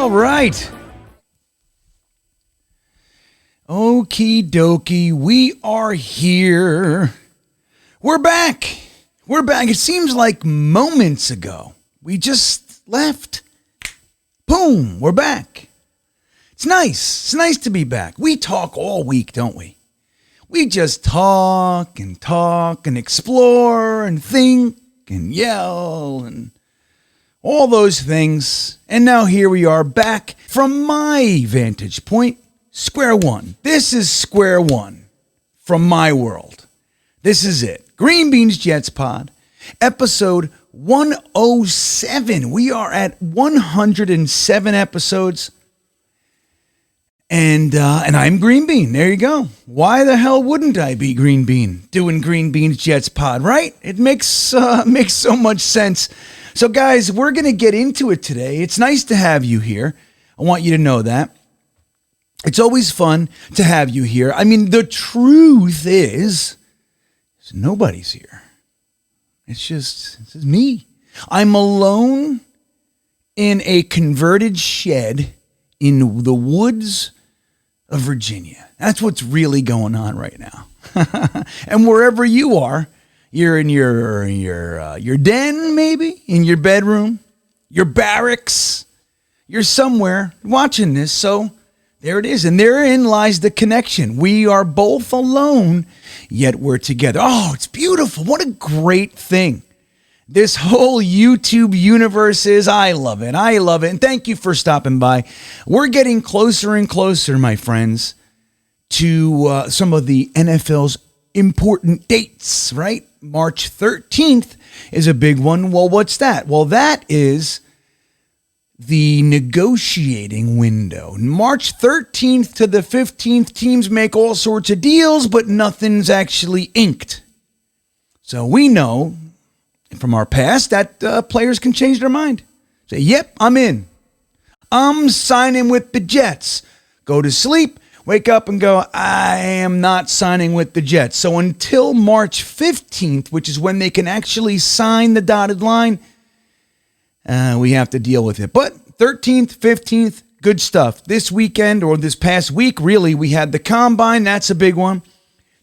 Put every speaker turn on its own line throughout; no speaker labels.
All right. Okie dokie, we are here. We're back. We're back. It seems like moments ago. We just left. Boom, we're back. It's nice. It's nice to be back. We talk all week, don't we? We just talk and explore and think and yell and all those things. And now here we are back from my vantage point, square one. This is square one from my world. This is it. GreenBean's Jets Pod, episode 107. We are at 107 episodes. And I'm Green Bean. There you go. Why the hell wouldn't I be Green Bean doing GreenBean's Jets Pod, right? It makes so much sense. So guys, we're going to get into it today. It's nice to have you here. I want you to know that. It's always fun to have you here. I mean, the truth is nobody's here. It's just me. I'm alone in a converted shed in the woods of Virginia. That's what's really going on right now. And wherever you are, you're in your den, maybe in your bedroom, your barracks. You're somewhere watching this, so there it is. And therein lies the connection. We are both alone, yet we're together. Oh, it's beautiful. What a great thing this whole YouTube universe is. I love it. And thank you for stopping by. We're getting closer and closer, my friends, to some of the NFL's important dates, right? March 13th is a big one. Well, what's that? Well, that is the negotiating window. March 13th to the 15th, teams make all sorts of deals, but nothing's actually inked. So we know from our past that players can change their mind. Say, yep, I'm in. I'm signing with the Jets. Go to sleep, wake up and go, I am not signing with the Jets. So until March 15th, which is when they can actually sign the dotted line, we have to deal with it. But 13th, 15th, good stuff. This weekend, or this past week, really, we had the Combine. That's a big one.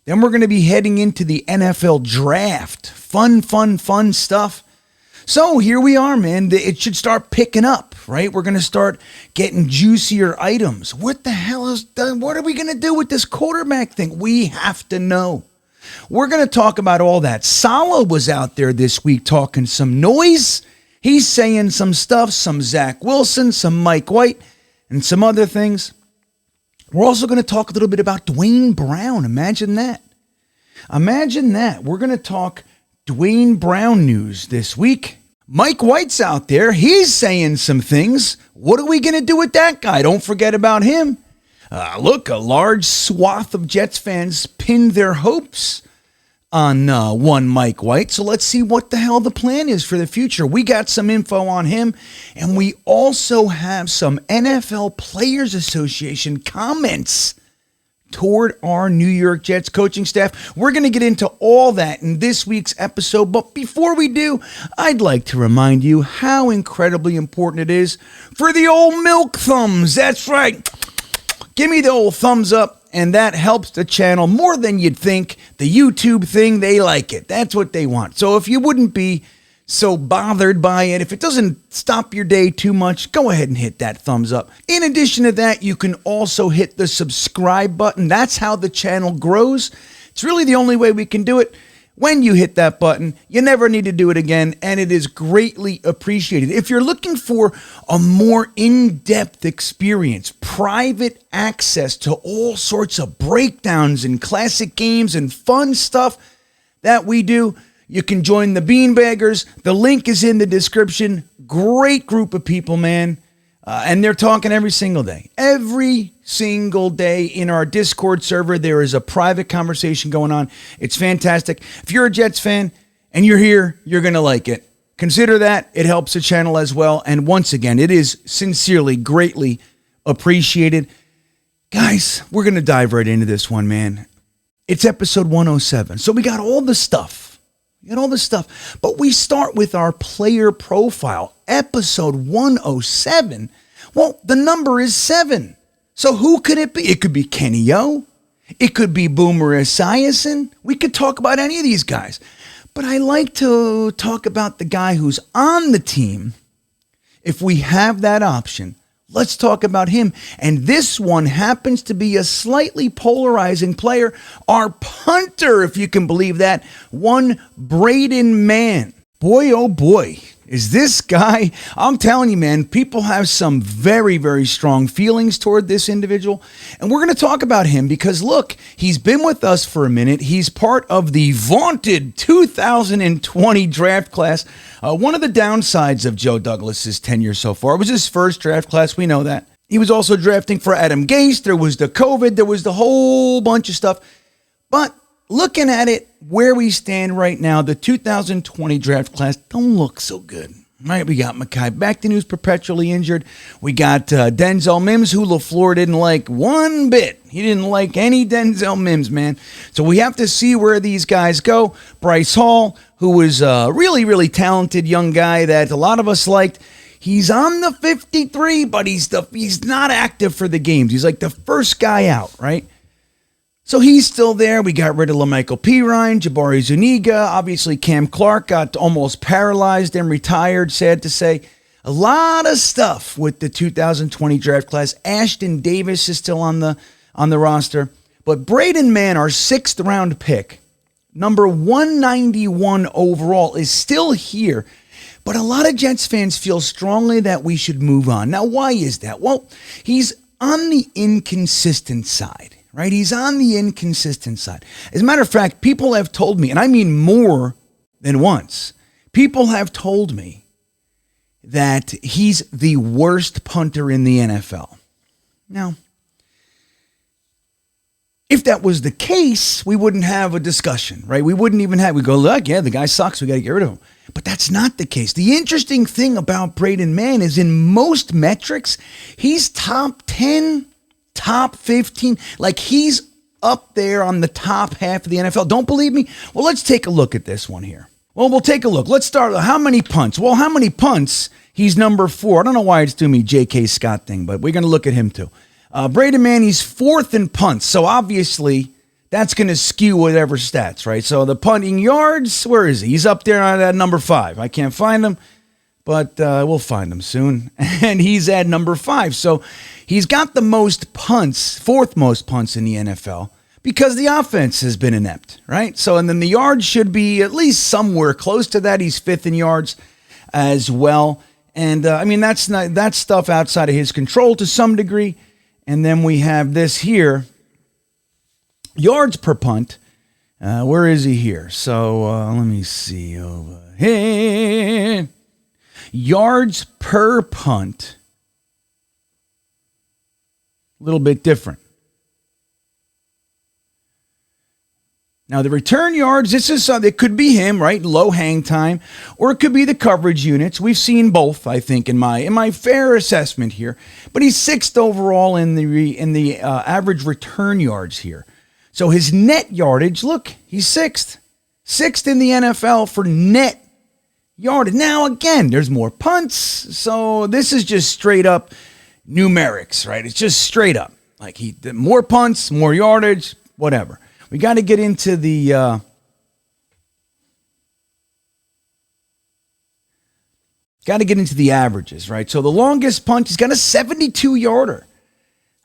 Then we're going to be heading into the NFL Draft. Fun stuff. So here we are, man. It should start picking up, right? We're going to start getting juicier items. What the hell is done? What are we going to do with this quarterback thing? We have to know. We're going to talk about all that. Saleh was out there this week talking some noise. He's saying some stuff, some Zach Wilson, some Mike White, and some other things. We're also going to talk a little bit about Dwayne Brown. Imagine that. We're going to talk Dwayne Brown news this week. Mike White's out there. He's saying some things. What are we going to do with that guy? Don't forget about him. Look, a large swath of Jets fans pinned their hopes on one Mike White. So let's see what the hell the plan is for the future. We got some info on him, and we also have some NFL Players Association comments toward our New York Jets coaching staff. We're going to get into all that in this week's episode. But before we do, I'd like to remind you how incredibly important it is for the old milk thumbs. That's right. Give me the old thumbs up. And that helps the channel more than you'd think. The YouTube thing, they like it. That's what they want. So if you wouldn't be so bothered by it, if it doesn't stop your day too much, go ahead and hit that thumbs up. In addition to that, you can also hit the subscribe button. That's how the channel grows. It's really the only way we can do it. When you hit that button, you never need to do it again, and it is greatly appreciated. If you're looking for a more in-depth experience, private access to all sorts of breakdowns and classic games and fun stuff that we do, you can join the Beanbaggers. The link is in the description. Great group of people, man. And they're talking every single day. Every single day in our Discord server, there is a private conversation going on. It's fantastic. If you're a Jets fan and you're here, you're going to like it. Consider that. It helps the channel as well. And once again, it is sincerely, greatly appreciated. Guys, we're going to dive right into this one, man. It's episode 107. So we got all the stuff. But we start with our player profile. Episode 107. Well, the number is 7. So who could it be? It could be Kenny O. It could be Boomer Esiason. We could talk about any of these guys. But I like to talk about the guy who's on the team. If we have that option, let's talk about him. And this one happens to be a slightly polarizing player. Our punter, if you can believe that, one Braden Mann. Boy, oh boy, is this guy. I'm telling you, man, people have some very, very strong feelings toward this individual. And we're going to talk about him because, look, he's been with us for a minute. He's part of the vaunted 2020 draft class. One of the downsides of Joe Douglas's tenure so far was his first draft class. We know that. He was also drafting for Adam Gase. There was the COVID. There was the whole bunch of stuff. But looking at it, where we stand right now, the 2020 draft class don't look so good. Right, we got Mekhi Becton, who's perpetually injured. We got Denzel Mims, who LaFleur didn't like one bit. He didn't like any Denzel Mims, man. So we have to see where these guys go. Bryce Hall, who was a really, really talented young guy that a lot of us liked. He's on the 53, but he's not active for the games. He's like the first guy out, right? So he's still there. We got rid of LaMichael Pirine, Jabari Zuniga. Obviously, Cam Clark got almost paralyzed and retired, sad to say. A lot of stuff with the 2020 draft class. Ashton Davis is still on the roster. But Braden Mann, our 6th round pick, number 191 overall, is still here. But a lot of Jets fans feel strongly that we should move on. Now, why is that? Well, he's on the inconsistent side. Right? He's on the inconsistent side. As a matter of fact, people have told me, and I mean more than once, people have told me that he's the worst punter in the NFL. Now, if that was the case, we wouldn't have a discussion, right? We go, look, yeah, the guy sucks. We got to get rid of him. But that's not the case. The interesting thing about Braden Mann is in most metrics, he's top 10, top 15, like he's up there on the top half of the NFL. Don't believe me? Well, let's take a look at this one here. Well, we'll take a look. Let's start with how many punts? Well, how many punts? He's number 4. I don't know why it's doing me J.K. Scott thing, but we're going to look at him too. Braden Mann, he's 4th in punts. So obviously that's going to skew whatever stats, right? So the punting yards, where is he? He's up there at number 5. I can't find him, but we'll find him soon. And he's at number 5. So he's got the most punts, 4th most punts in the NFL because the offense has been inept, right? So, and then the yards should be at least somewhere close to that. He's 5th in yards as well. And I mean, that's stuff outside of his control to some degree. And then we have this here, yards per punt. Where is he here? So let me see over here. Yards per punt. A little bit different. Now, the return yards, this is it could be him, right? Low hang time, or it could be the coverage units. We've seen both, I think, in my fair assessment here. But he's 6th overall in the average return yards here. So his net yardage, look, he's 6th. 6th in the NFL for net yardage. Now, again, there's more punts. So this is just straight up numerics, right? It's just straight up. Like more punts, more yardage, whatever. We got to get into the averages, right? So the longest punt, he's got a 72-yarder.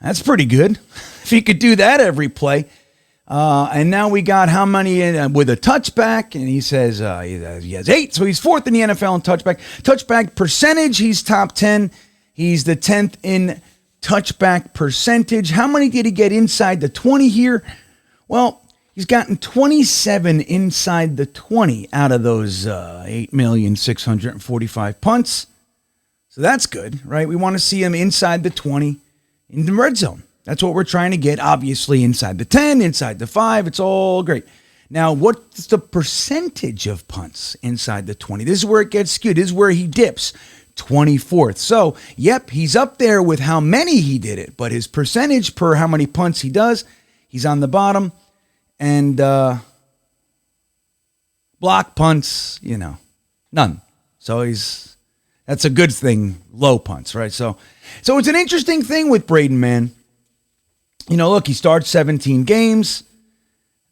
That's pretty good. If he could do that every play. And now we got how many with a touchback, and he says he has 8, so he's 4th in the NFL in touchback. Touchback percentage, he's top 10. He's the 10th in touchback percentage. How many did he get inside the 20 here? Well, he's gotten 27 inside the 20 out of those 8,645,000 punts. So that's good, right? We want to see him inside the 20 in the red zone. That's what we're trying to get. Obviously, inside the 10, inside the 5, it's all great. Now, what's the percentage of punts inside the 20? This is where it gets skewed. This is where he dips. 24th. So, yep, he's up there with how many he did it, but his percentage per how many punts he does, he's on the bottom. And block punts, none. So That's a good thing, low punts, right? So it's an interesting thing with Braden Mann. Look, he starts 17 games.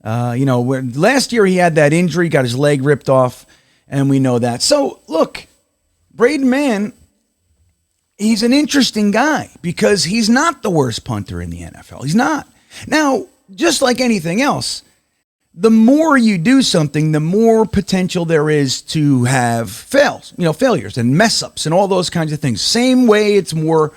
Last year he had that injury, got his leg ripped off, and we know that. So, look, Braden Mann, he's an interesting guy because he's not the worst punter in the NFL. He's not. Now, just like anything else, the more you do something, the more potential there is to have failures and mess ups and all those kinds of things. Same way it's more,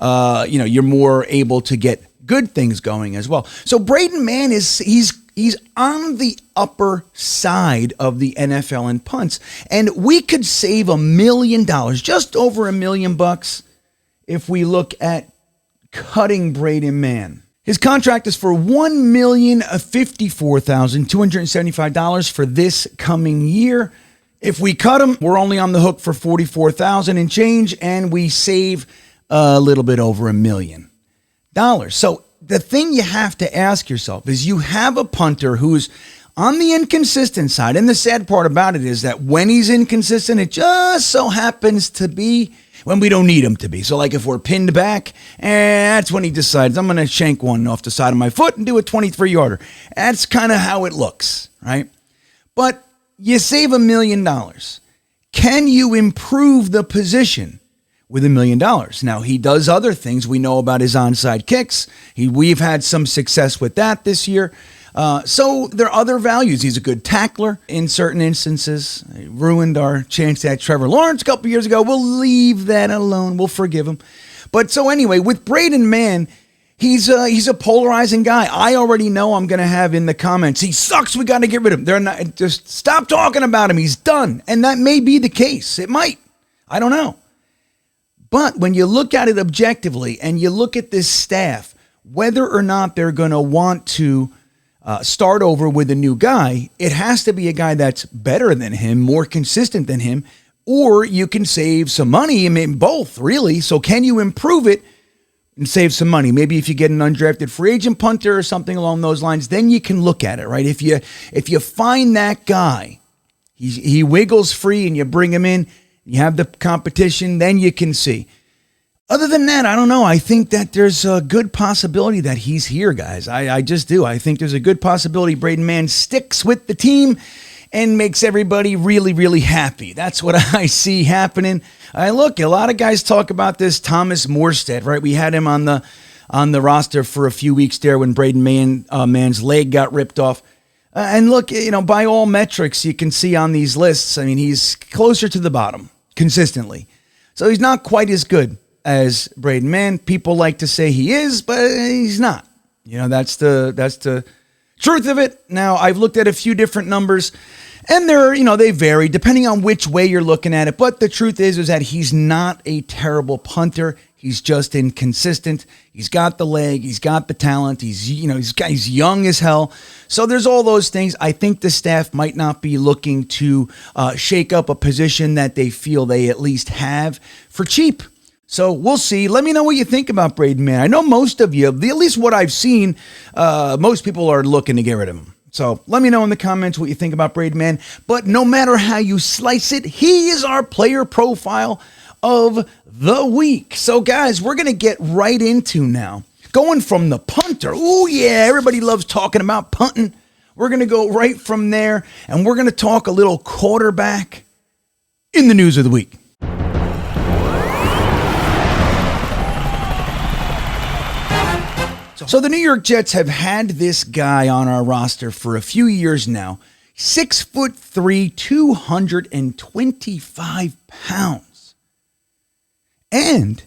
you're more able to get good things going as well. So Braden Mann he's on the upper side of the NFL in punts, and we could save $1 million, just over $1 million bucks, if we look at cutting Braden Mann. His contract is for $1,054,275 for this coming year. If we cut him, we're only on the hook for $44,000 and change, and we save a little bit over $1 million. So the thing you have to ask yourself is, you have a punter who's on the inconsistent side, and the sad part about it is that when he's inconsistent, it just so happens to be when we don't need him to be. So like if we're pinned back, that's when he decides, I'm going to shank one off the side of my foot and do a 23-yarder. That's kind of how it looks, right? But you save $1 million. Can you improve the position with $1 million? Now, he does other things. We know about his onside kicks. We've had some success with that this year. So there are other values. He's a good tackler in certain instances. He ruined our chance at Trevor Lawrence a couple years ago. We'll leave that alone. We'll forgive him. But so anyway, with Braden Mann, he's a polarizing guy. I already know I'm going to have in the comments, he sucks, we got to get rid of him. They're not, just stop talking about him. He's done. And that may be the case. It might. I don't know. But when you look at it objectively and you look at this staff, whether or not they're going to want to start over with a new guy, it has to be a guy that's better than him, more consistent than him, or you can save some money. I mean, both, really. So can you improve it and save some money? Maybe if you get an undrafted free agent punter or something along those lines, then you can look at it, right? If you find that guy, he wiggles free and you bring him in, you have the competition, then you can see. Other than that, I don't know. I think that there's a good possibility that he's here, guys. I just do. I think there's a good possibility Braden Mann sticks with the team and makes everybody really, really happy. That's what I see happening. Look, a lot of guys talk about this Thomas Morstead, right? We had him on the roster for a few weeks there when Braden Mann's leg got ripped off. And look, by all metrics you can see on these lists, I mean, he's closer to the bottom consistently. So he's not quite as good as Braden Mann. People like to say he is, but he's not. That's the truth of it. Now, I've looked at a few different numbers, and they vary depending on which way you're looking at it. But the truth is that he's not a terrible punter. He's just inconsistent. He's got the leg. He's got the talent. He's young as hell. So there's all those things. I think the staff might not be looking to shake up a position that they feel they at least have for cheap. So we'll see. Let me know what you think about Braden Mann. I know most of you, at least what I've seen, most people are looking to get rid of him. So let me know in the comments what you think about Braden Mann. But no matter how you slice it, he is our player profile of the week. So guys, we're going to get right into now. Going from the punter. Oh yeah, everybody loves talking about punting. We're going to go right from there, and we're going to talk a little quarterback in the news of the week. So the New York Jets have had this guy on our roster for a few years now. 6'3", 225 pounds. And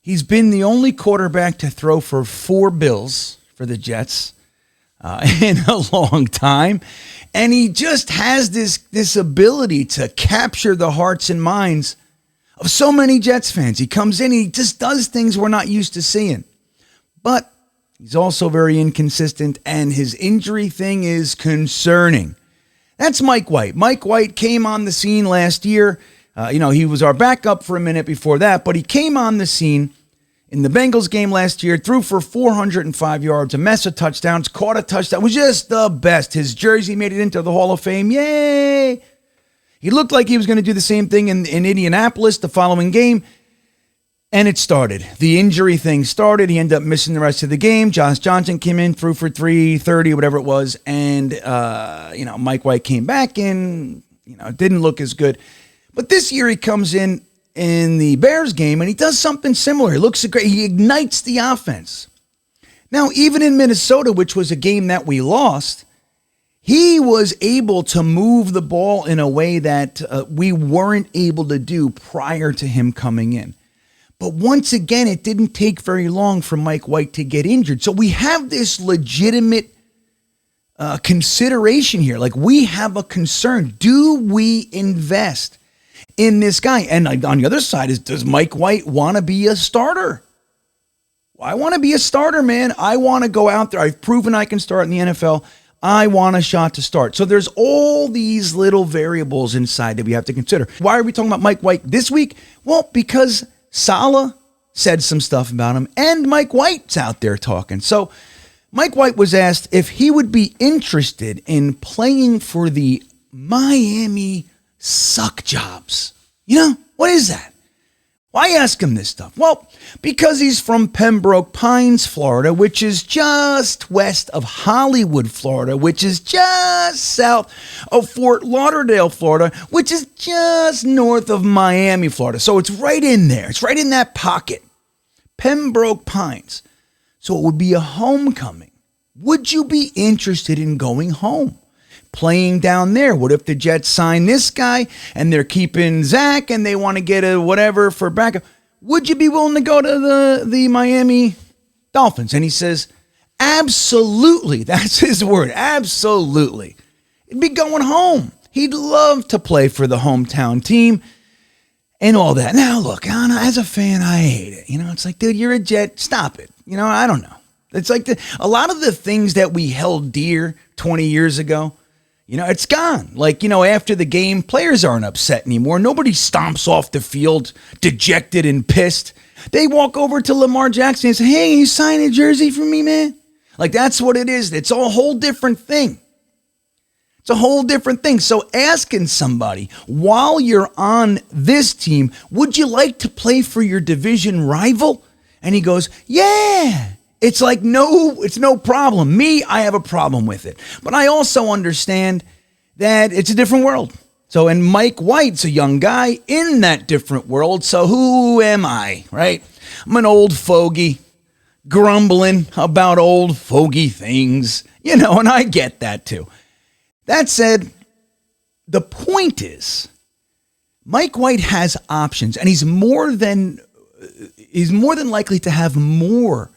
he's been the only quarterback to throw for 4 bills for the Jets in a long time. And he just has this ability to capture the hearts and minds of so many Jets fans. He comes in, he just does things we're not used to seeing. But he's also very inconsistent, and his injury thing is concerning. That's Mike White. Mike White came on the scene last year. He was our backup for a minute before that, but he came on the scene in the Bengals game last year, threw for 405 yards, a mess of touchdowns, caught a touchdown. It was just the best. His jersey made it into the Hall of Fame. Yay! He looked like he was going to do the same thing in Indianapolis the following game, and it started. The injury thing started. He ended up missing the rest of the game. Josh Johnson came in, threw for 330, whatever it was, and Mike White came back in. It didn't look as good. But this year he comes in the Bears game, and he does something similar. He looks great. He ignites the offense. Now, even in Minnesota, which was a game that we lost, he was able to move the ball in a way that we weren't able to do prior to him coming in. But once again, it didn't take very long for Mike White to get injured. So we have this legitimate consideration here. Like, we have a concern. Do we invest in this guy? And on the other side is, does Mike White want to be a starter? I want to be a starter, man. I want to go out there. I've proven I can start in the NFL. I want a shot to start. So there's all these little variables inside that we have to consider. Why are we talking about Mike White this week? Well, because Saleh said some stuff about him, and Mike White's out there talking. So Mike White was asked if he would be interested in playing for the Miami Suck Jobs. What is that? Why ask him this stuff? Well, because he's from Pembroke Pines, Florida, which is just west of Hollywood, Florida, which is just south of Fort Lauderdale, Florida, which is just north of Miami, Florida. So it's right in there. It's right in that pocket. Pembroke Pines. So it would be a homecoming. Would you be interested in going home? Playing down there? What if the Jets sign this guy and they're keeping Zach and they want to get a whatever for backup? Would you be willing to go to the Miami Dolphins? And he says, absolutely. That's his word. Absolutely. He'd be going home. He'd love to play for the hometown team and all that. Now, look, as a fan, I hate it. It's like, dude, you're a Jet. Stop it. I don't know. It's like a lot of the things that we held dear 20 years ago, it's gone. Like, after the game, players aren't upset anymore. Nobody stomps off the field dejected and pissed. They walk over to Lamar Jackson and say, hey, you sign a jersey for me, man? Like, that's what it is. It's a whole different thing. It's a whole different thing. So asking somebody, while you're on this team, would you like to play for your division rival? And he goes, yeah. It's like, no, it's no problem. Me, I have a problem with it. But I also understand that it's a different world. So, and Mike White's a young guy in that different world. So who am I, right? I'm an old fogey grumbling about old fogey things, and I get that too. That said, the point is, Mike White has options, and he's more than likely to have more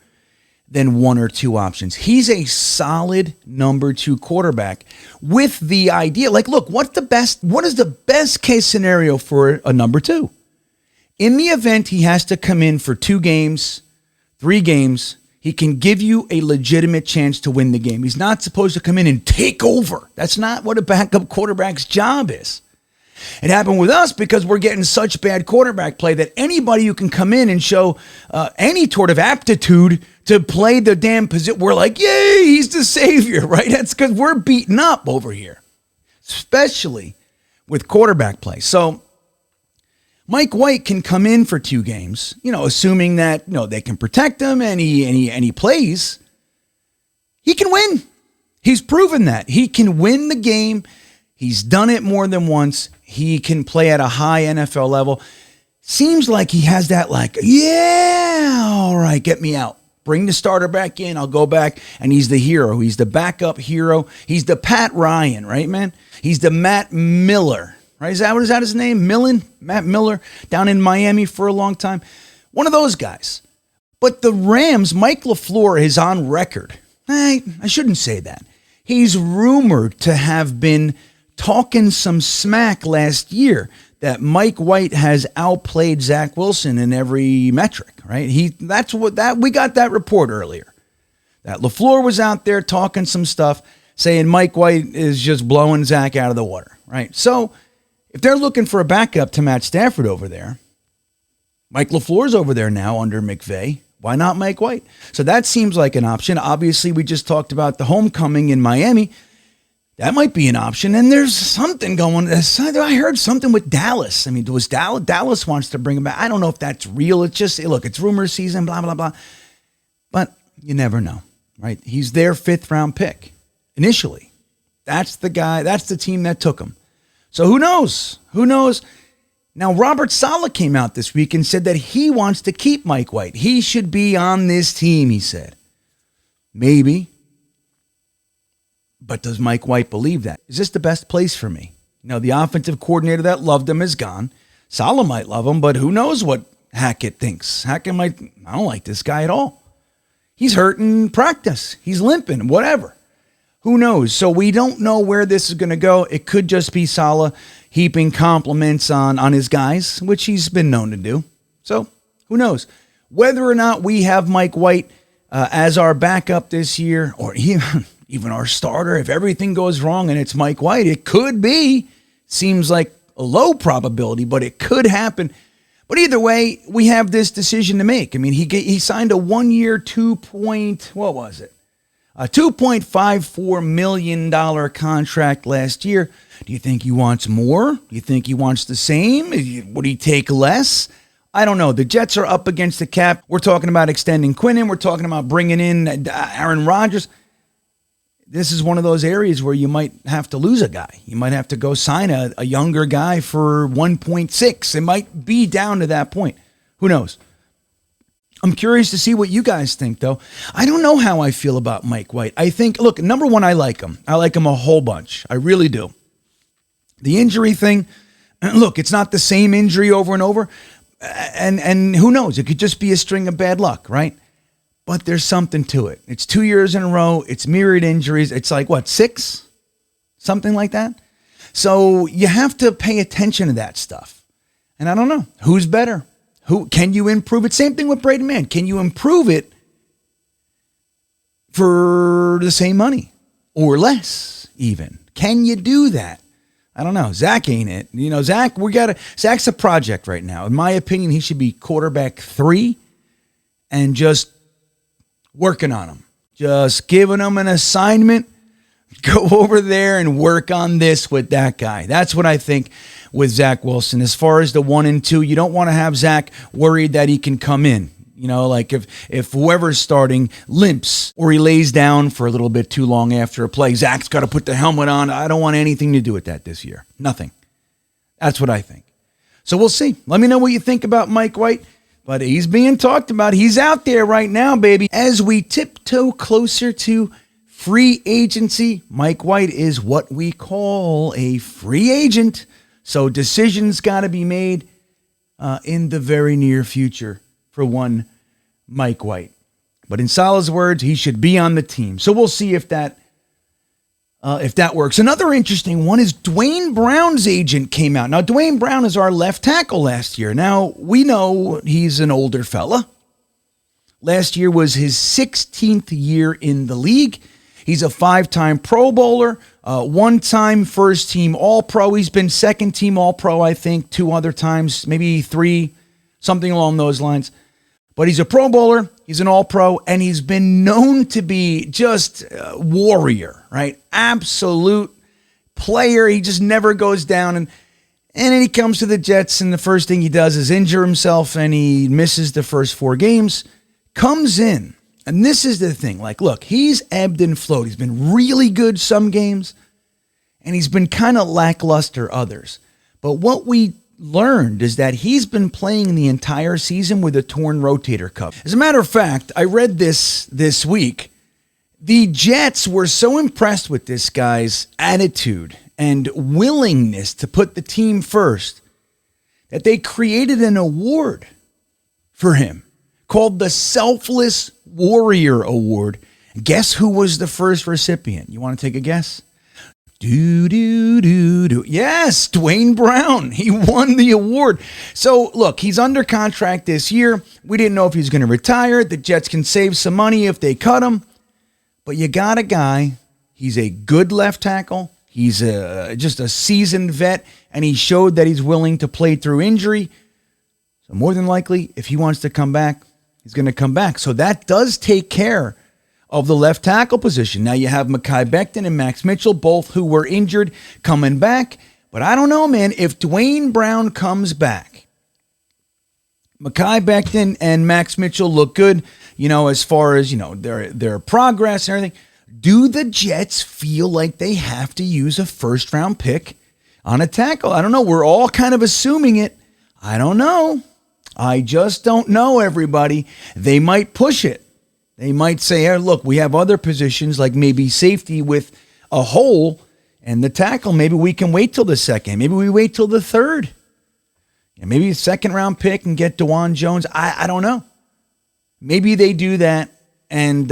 than one or two options. He's a solid number 2 quarterback with the idea, like, look, what is the best case scenario for a number 2? In the event he has to come in for 2 games, 3 games, he can give you a legitimate chance to win the game. He's not supposed to come in and take over. That's not what a backup quarterback's job is. It happened with us because we're getting such bad quarterback play that anybody who can come in and show any sort of aptitude to play the damn position, we're like, yay, he's the savior, right? That's because we're beaten up over here, especially with quarterback play. So Mike White can come in for 2 games, assuming that they can protect him and he plays. He can win. He's proven that. He can win the game. He's done it more than once. He can play at a high NFL level. Seems like he has that, like, yeah, all right, get me out. Bring the starter back in. I'll go back. And he's the hero. He's the backup hero. He's the Pat Ryan, right, man? He's the Matt Miller, right? Is that his name? Matt Miller, down in Miami for a long time. One of those guys. But the Rams, Mike LaFleur is on record. I shouldn't say that. He's rumored to have been talking some smack last year that Mike White has outplayed Zach Wilson in every metric, right? We got that report earlier. That LaFleur was out there talking some stuff, saying Mike White is just blowing Zach out of the water, right? So if they're looking for a backup to Matt Stafford over there, Mike LaFleur's over there now under McVay. Why not Mike White? So that seems like an option. Obviously, we just talked about the homecoming in Miami. That might be an option. And there's something going. I heard something with Dallas. I mean, was Dallas wants to bring him back. I don't know if that's real. It's just, look, it's rumor season, blah, blah, blah. But you never know, right? He's their 5th round pick initially. That's the guy. That's the team that took him. So who knows? Who knows? Now, Robert Saleh came out this week and said that he wants to keep Mike White. He should be on this team, he said. Maybe. But does Mike White believe that? Is this the best place for me? The offensive coordinator that loved him is gone. Saleh might love him, but who knows what Hackett thinks. Hackett might, I don't like this guy at all. He's hurt in practice. He's limping, whatever. Who knows? So we don't know where this is going to go. It could just be Saleh heaping compliments on his guys, which he's been known to do. So who knows? Whether or not we have Mike White as our backup this year, or even our starter, if everything goes wrong and it's Mike White, it could be. Seems like a low probability, but it could happen. But either way, we have this decision to make. I mean, he signed a 1-year, $2.54 million contract last year. Do you think he wants more? Do you think he wants the same? Would he take less? I don't know. The Jets are up against the cap. We're talking about extending Quinnen. We're talking about bringing in Aaron Rodgers. This is one of those areas where you might have to lose a guy. You might have to go sign a younger guy for 1.6. It might be down to that point. Who knows? I'm curious to see what you guys think, though. I don't know how I feel about Mike White. I think, look, number one, I like him. I like him a whole bunch. I really do. The injury thing, look, it's not the same injury over and over. And who knows? It could just be a string of bad luck, right? But there's something to it. It's 2 years in a row. It's myriad injuries. It's like, 6? Something like that. So you have to pay attention to that stuff. And I don't know. Who's better? Who can you improve it? Same thing with Braden Mann. Can you improve it for the same money or less even? Can you do that? I don't know. Zach ain't it. Zach's a project right now. In my opinion, he should be quarterback 3 and just working on him. Just giving him an assignment. Go over there and work on this with that guy. That's what I think with Zach Wilson. As far as the 1 and 2, you don't want to have Zach worried that he can come in. Like if whoever's starting limps or he lays down for a little bit too long after a play, Zach's got to put the helmet on. I don't want anything to do with that this year. Nothing. That's what I think. So we'll see. Let me know what you think about Mike White. But he's being talked about. He's out there right now, baby. As we tiptoe closer to free agency, Mike White is what we call a free agent. So decisions got to be made in the very near future for one Mike White. But in Saleh's words, he should be on the team. So we'll see if that works. Another interesting one is Dwayne Brown's agent came out. Now, Dwayne Brown is our left tackle last year. Now, we know he's an older fella. Last year was his 16th year in the league. He's a 5-time Pro Bowler, 1-time first-team All-Pro. He's been second-team All-Pro, I think, 2 other times, maybe 3, something along those lines. But he's a Pro Bowler, he's an All-Pro, and he's been known to be just a warrior, right? Absolute player. He just never goes down. And then he comes to the Jets, and the first thing he does is injure himself, and he misses the first 4 games. Comes in, and this is the thing. Look, he's ebbed and flowed. He's been really good some games, and he's been kind of lackluster others. But what we learned is that he's been playing the entire season with a torn rotator cuff. As a matter of fact, I read this week. The Jets were so impressed with this guy's attitude and willingness to put the team first that they created an award for him called the Selfless Warrior Award. Guess who was the first recipient? You want to take a guess? Yes, Dwayne Brown. He won the award. So, look, he's under contract this year. We didn't know if he's going to retire. The Jets can save some money if they cut him. But you got a guy. He's a good left tackle. He's just a seasoned vet, and he showed that he's willing to play through injury. So more than likely, if he wants to come back, he's going to come back. So that does take care of the left tackle position. Now you have Mekhi Becton and Max Mitchell, both who were injured, coming back. But I don't know, man. If Dwayne Brown comes back, Mekhi Becton and Max Mitchell look good, as far as, their progress and everything. Do the Jets feel like they have to use a first-round pick on a tackle? I don't know. We're all kind of assuming it. I don't know. I just don't know, everybody. They might push it. They might say, hey, look, we have other positions like maybe safety with a hole, and the tackle, maybe we can wait till the second. Maybe we wait till the third. Maybe a second-round pick and get DeJuan Jones. I don't know. Maybe they do that, and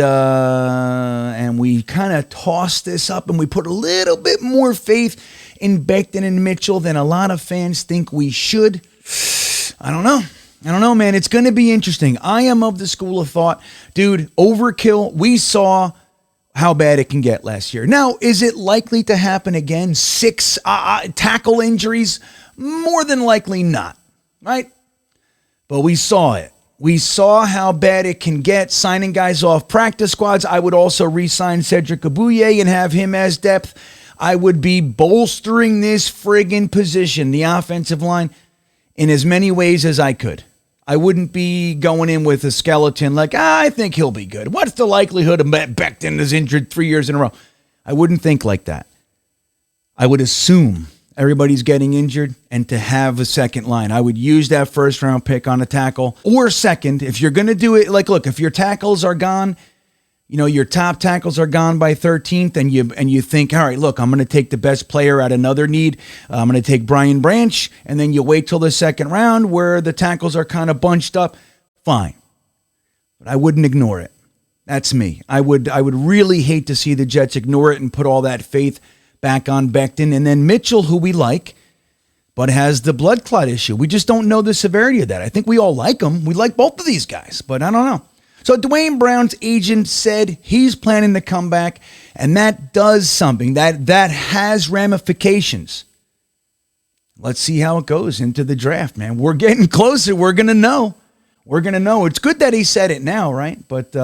we kind of toss this up and we put a little bit more faith in Becton and Mitchell than a lot of fans think we should. I don't know, man. It's going to be interesting. I am of the school of thought, dude, overkill. We saw how bad it can get last year. Now, is it likely to happen again? 6 tackle injuries? More than likely not, right? But we saw it. We saw how bad it can get, signing guys off practice squads. I would also re-sign Cedric Abouye and have him as depth. I would be bolstering this friggin' position, the offensive line, in as many ways as I could. I wouldn't be going in with a skeleton like, I think he'll be good. What's the likelihood of Becton is injured 3 years in a row? I wouldn't think like that. I would assume everybody's getting injured and to have a second line. I would use that first round pick on a tackle or second. If you're going to do it, like, look, if your tackles are gone, your top tackles are gone by 13th and you think, all right, look, I'm going to take the best player at another need. I'm going to take Brian Branch, and then you wait till the second round where the tackles are kind of bunched up. Fine. But I wouldn't ignore it. That's me. I would really hate to see the Jets ignore it and put all that faith back on Becton. And then Mitchell, who we like, but has the blood clot issue. We just don't know the severity of that. I think we all like him. We like both of these guys, but I don't know. So Dwayne Brown's agent said he's planning to come back, and that does something. That has ramifications. Let's see how it goes into the draft, man. We're getting closer. We're going to know. It's good that he said it now, right? But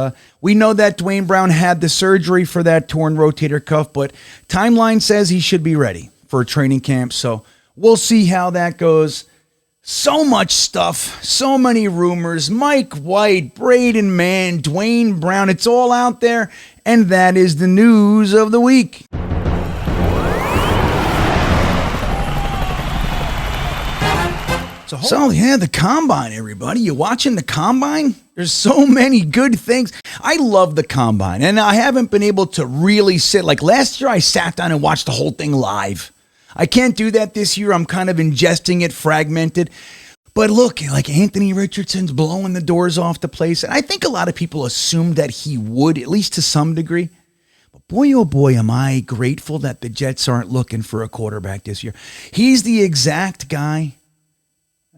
we know that Dwayne Brown had the surgery for that torn rotator cuff, but timeline says he should be ready for training camp. So we'll see how that goes. So much stuff, so many rumors. Mike White, Braden Mann, Dwayne Brown, it's all out there. And that is the news of the week. So yeah, the Combine, everybody. You watching the Combine? There's so many good things. I love the Combine, and I haven't been able to really sit. Like last year, I sat down and watched the whole thing live. I can't do that this year. I'm kind of ingesting it, fragmented. But look, like Anthony Richardson's blowing the doors off the place. And I think a lot of people assumed that he would, at least to some degree. But boy, oh boy, am I grateful that the Jets aren't looking for a quarterback this year. He's the exact guy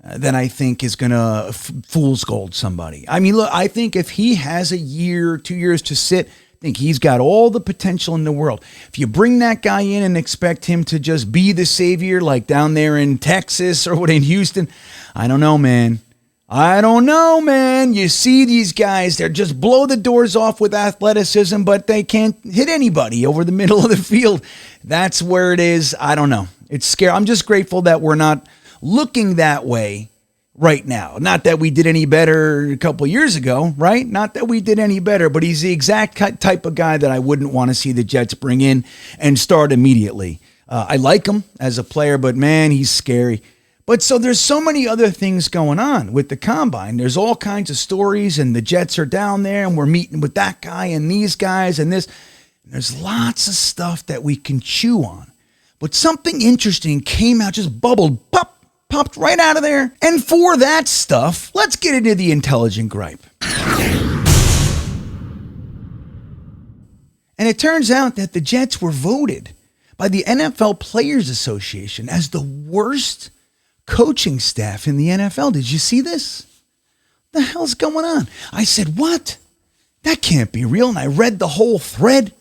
that I think is going to fool's gold somebody. I mean, look, I think if he has a year, 2 years to sit, I think he's got all the potential in the world. If you bring that guy in and expect him to just be the savior like down there in Texas or what in Houston, I don't know, man. You see these guys, they're just blow the doors off with athleticism, but they can't hit anybody over the middle of the field. That's where it is. I don't know. It's scary. I'm just grateful that we're not looking that way right now. Not that we did any better a couple years ago, right? Not that we did any better, but he's the exact type of guy that I wouldn't want to see the Jets bring in and start immediately. I like him as a player, but man, he's scary. But so there's so many other things going on with the Combine. There's all kinds of stories, and the Jets are down there, and we're meeting with that guy and these guys and this. And there's lots of stuff that we can chew on. But something interesting came out, just bubbled, popped right out of there. And for that stuff, let's get into the intelligent gripe. And it turns out that the Jets were voted by the NFL Players Association as the worst coaching staff in the NFL. Did you see this? What the hell's going on? I said, what? That can't be real. And I read the whole thread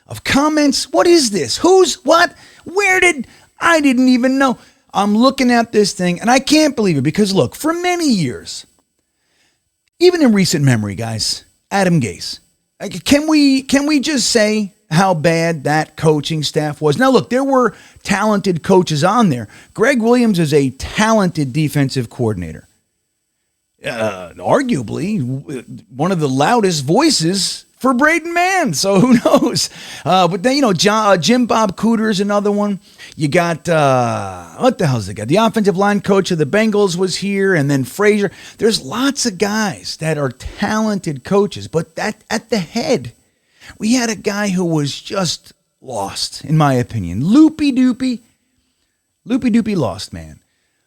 of comments. What is this? Who's what? Where did? I didn't even know. I'm looking at this thing and I can't believe it because look, for many years, even in recent memory, guys, Adam Gase, Can we just say how bad that coaching staff was? Now, look, there were talented coaches on there. Greg Williams is a talented defensive coordinator. Arguably one of the loudest voices for Braden Mann. So who knows? But then, Jim Bob Cooter is another one. You got, what the hell's the guy? The offensive line coach of the Bengals was here, and then Frazier. There's lots of guys that are talented coaches, but at the head, we had a guy who was just lost, in my opinion. Loopy-doopy lost, man.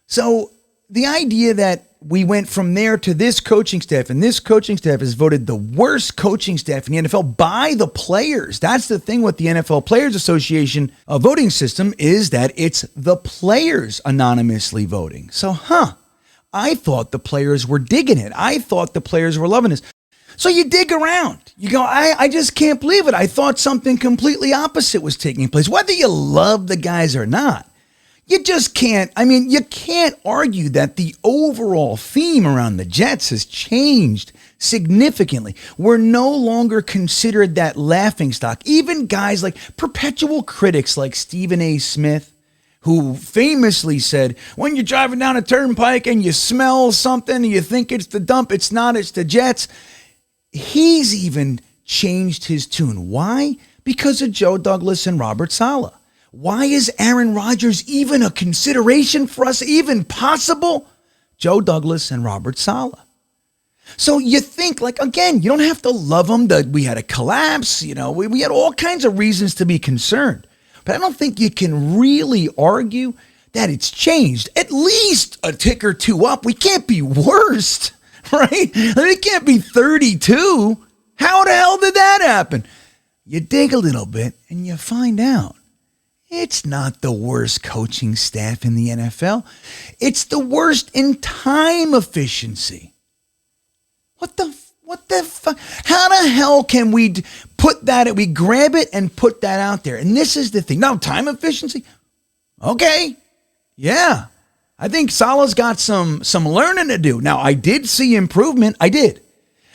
So the idea that we went from there to this coaching staff, and this coaching staff is voted the worst coaching staff in the NFL by the players. That's the thing with the NFL Players Association voting system, is that it's the players anonymously voting. So, I thought the players were digging it. I thought the players were loving this. So you dig around. You go, I just can't believe it. I thought something completely opposite was taking place. Whether you love the guys or not, you just can't. I mean, you can't argue that the overall theme around the Jets has changed significantly. We're no longer considered that laughingstock. Even guys like perpetual critics like Stephen A. Smith, who famously said, when you're driving down a turnpike and you smell something and you think it's the dump, it's not, it's the Jets. He's even changed his tune. Why? Because of Joe Douglas and Robert Saleh. Why is Aaron Rodgers even a consideration for us, even possible? Joe Douglas and Robert Saleh. So you think, again, you don't have to love them. That we had a collapse. We had all kinds of reasons to be concerned. But I don't think you can really argue that it's changed. At least a tick or two up. We can't be worst, right? It can't be 32. How the hell did that happen? You dig a little bit and you find out it's not the worst coaching staff in the NFL. It's the worst in time efficiency. What the fuck? How the hell can we put that? We grab it and put that out there. And this is the thing. Now, time efficiency. Okay. Yeah. I think Saleh's got some learning to do. Now, I did see improvement. I did.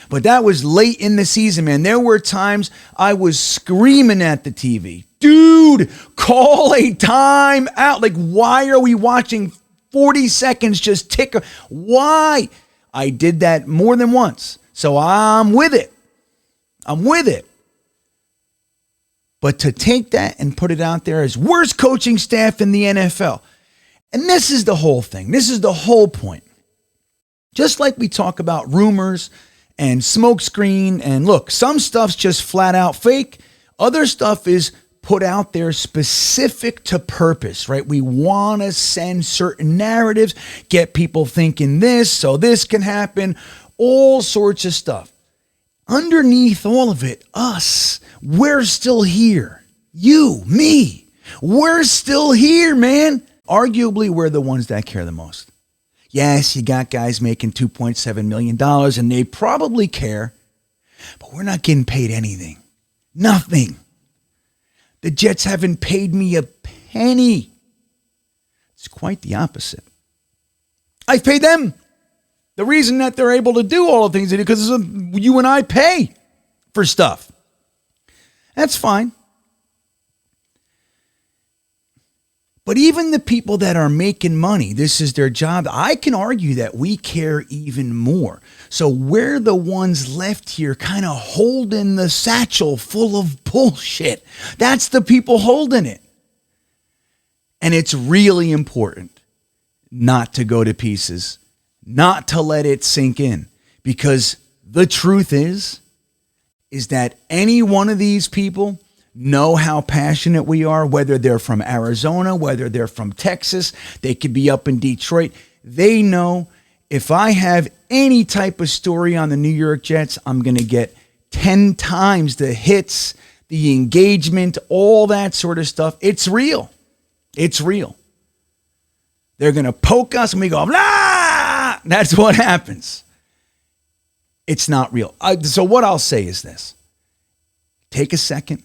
But that was late in the season, man. There were times I was screaming at the TV. Dude, call a time out. Why are we watching 40 seconds just tick? Why? I did that more than once. So I'm with it. But to take that and put it out there as worst coaching staff in the NFL. And this is the whole thing. This is the whole point. Just like we talk about rumors and smokescreen, and look, some stuff's just flat out fake. Other stuff is put out there specific to purpose, right? We want to send certain narratives, get people thinking this, so this can happen, all sorts of stuff. Underneath all of it, us, we're still here. You, me, we're still here, man. Arguably, we're the ones that care the most. Yes, you got guys making $2.7 million, and they probably care, but we're not getting paid anything. Nothing. The Jets haven't paid me a penny. It's quite the opposite. I've paid them. The reason that they're able to do all the things they do because you and I pay for stuff. That's fine. But even the people that are making money, this is their job. I can argue that we care even more. So we're the ones left here kind of holding the satchel full of bullshit. That's the people holding it. And it's really important not to go to pieces, not to let it sink in. Because the truth is that any one of these people know how passionate we are, whether they're from Arizona, whether they're from Texas, they could be up in Detroit. They know if I have any type of story on the New York Jets, I'm going to get 10 times the hits, the engagement, all that sort of stuff. It's real. It's real. They're going to poke us and we go, blah! That's what happens. It's not real. So what I'll say is this. Take a second.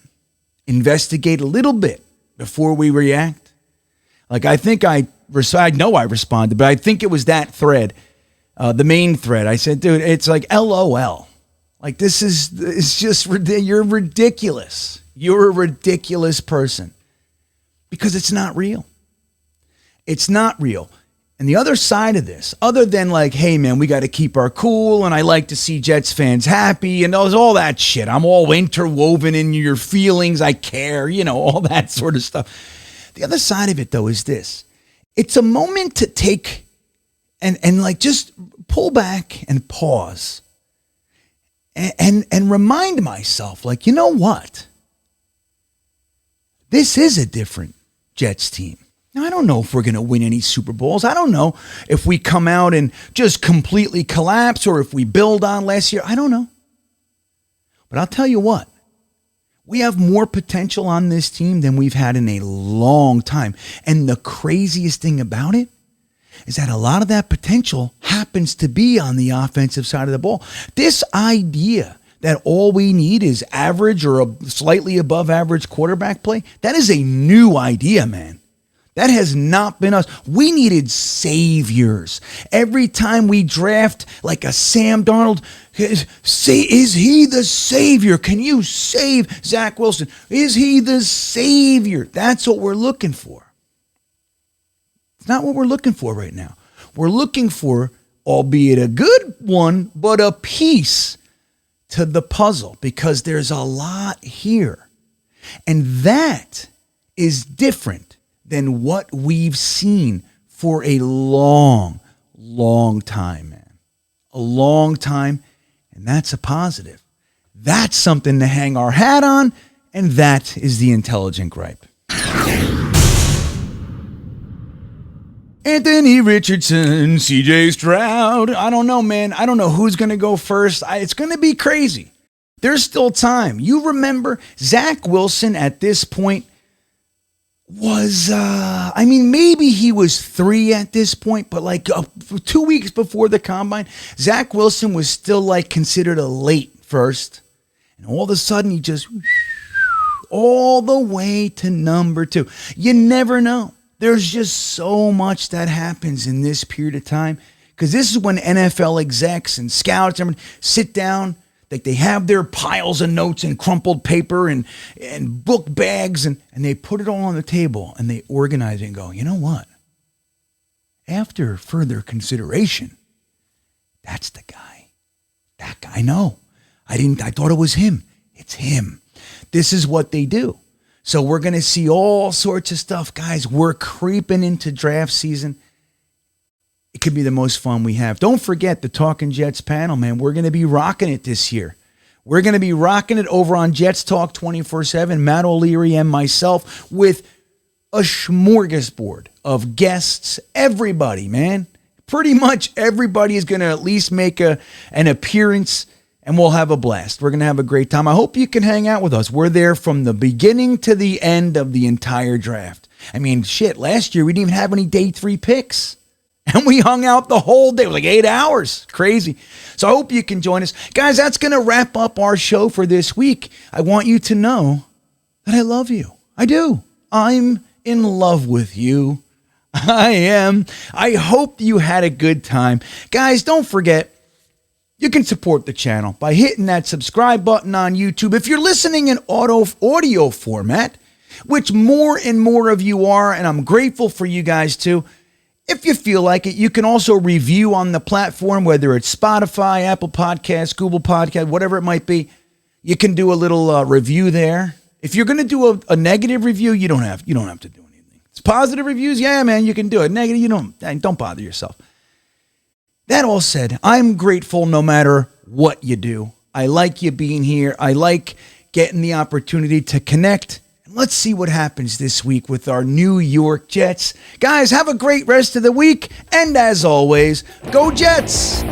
Investigate a little bit before we react. I think I know I responded, but I think it was that thread, the main thread. I said, dude, it's like LOL. Like, it's just, you're ridiculous. You're a ridiculous person because it's not real. It's not real. And the other side of this, other than like, hey, man, we got to keep our cool, and I like to see Jets fans happy, and all that shit. I'm all interwoven in your feelings. I care, all that sort of stuff. The other side of it, though, is this. It's a moment to take and like just pull back and pause and remind myself, like, you know what? This is a different Jets team. Now, I don't know if we're going to win any Super Bowls. I don't know if we come out and just completely collapse or if we build on last year. I don't know. But I'll tell you what. We have more potential on this team than we've had in a long time. And the craziest thing about it is that a lot of that potential happens to be on the offensive side of the ball. This idea that all we need is average or a slightly above average quarterback play, that is a new idea, man. That has not been us. We needed saviors. Every time we draft like a Sam Darnold, is he the savior? Can you save Zach Wilson? Is he the savior? That's what we're looking for. It's not what we're looking for right now. We're looking for, albeit a good one, but a piece to the puzzle because there's a lot here. And that is different than what we've seen for a long, long time, man. A long time, and that's a positive. That's something to hang our hat on, and that is the intelligent gripe. Anthony Richardson, CJ Stroud. I don't know, man. I don't know who's going to go first. It's going to be crazy. There's still time. You remember Zach Wilson at this point was, maybe he was 3 at this point, but like 2 weeks before the combine, Zach Wilson was still like considered a late first. And all of a sudden he just all the way to number 2. You never know. There's just so much that happens in this period of time because this is when NFL execs and scouts sit down. Like they have their piles of notes and crumpled paper and book bags and they put it all on the table and they organize it and go, you know what? After further consideration, that's the guy. That guy, no. I thought it was him. It's him. This is what they do. So we're going to see all sorts of stuff. Guys, we're creeping into draft season. It could be the most fun we have. Don't forget the Talking Jets panel, man. We're going to be rocking it this year. We're going to be rocking it over on Jets Talk 24/7, Matt O'Leary and myself with a smorgasbord of guests. Everybody, man. Pretty much everybody is going to at least make an appearance, and we'll have a blast. We're going to have a great time. I hope you can hang out with us. We're there from the beginning to the end of the entire draft. I mean, shit, last year we didn't even have any day 3 picks. And we hung out the whole day. It was like 8 hours. Crazy. So I hope you can join us. Guys, that's going to wrap up our show for this week. I want you to know that I love you. I do. I'm in love with you. I am. I hope you had a good time. Guys, don't forget, you can support the channel by hitting that subscribe button on YouTube. If you're listening in audio format, which more and more of you are, and I'm grateful for you guys too, if you feel like it, you can also review on the platform, whether it's Spotify, Apple Podcasts, Google Podcasts, whatever it might be. You can do a little review there. If you're going to do a negative review, you don't have to do anything. It's positive reviews, yeah, man, you can do it. Negative, you don't bother yourself. That all said, I'm grateful no matter what you do. I like you being here. I like getting the opportunity to connect. Let's see what happens this week with our New York Jets. Guys, have a great rest of the week. And as always, go Jets!